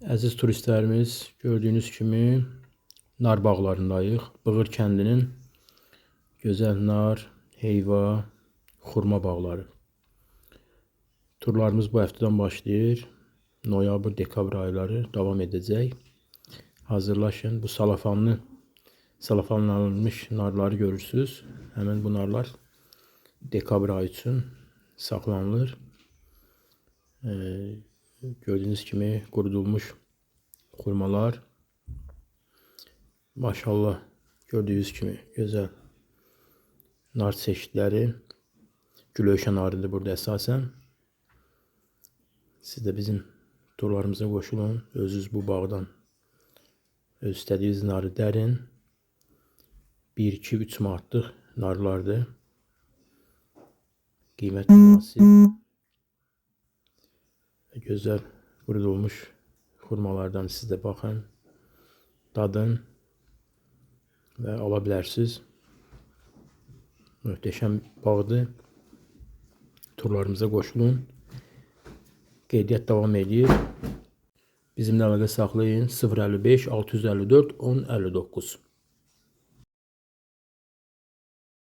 Əziz turistlərimiz, gördüyünüz kimi nar bağlarındayıq. Bığır kəndinin gözəl nar, heyva, xurma bağları. Turlarımız bu həftədən başlayır. Noyabr, dekabr ayları davam edəcək. Hazırlaşın. Bu salafanlanmış narları görürsünüz. Həmin bu narlar dekabr ayı üçün saxlanılır. Gördüyünüz kimi qurudulmuş xurmalar. Maşallah, gördüyünüz kimi gözəl nar çeşidləri. Gülöşə narıdır burada əsasən. Siz də bizim turlarımıza qoşulun. Özünüz bu bağdan öz istədiyiniz narı dərin. 1-2-3 manatlıq narlardır. Qiymət münasib. Gözəl qurudulmuş xurmalardan siz də baxın, dadın və ala bilərsiniz. Möhtəşəm bağdır. Turlarımıza qoşulun. Qeydiyyat davam edir. Bizimlə əlaqə saxlayın. 055 654 1059.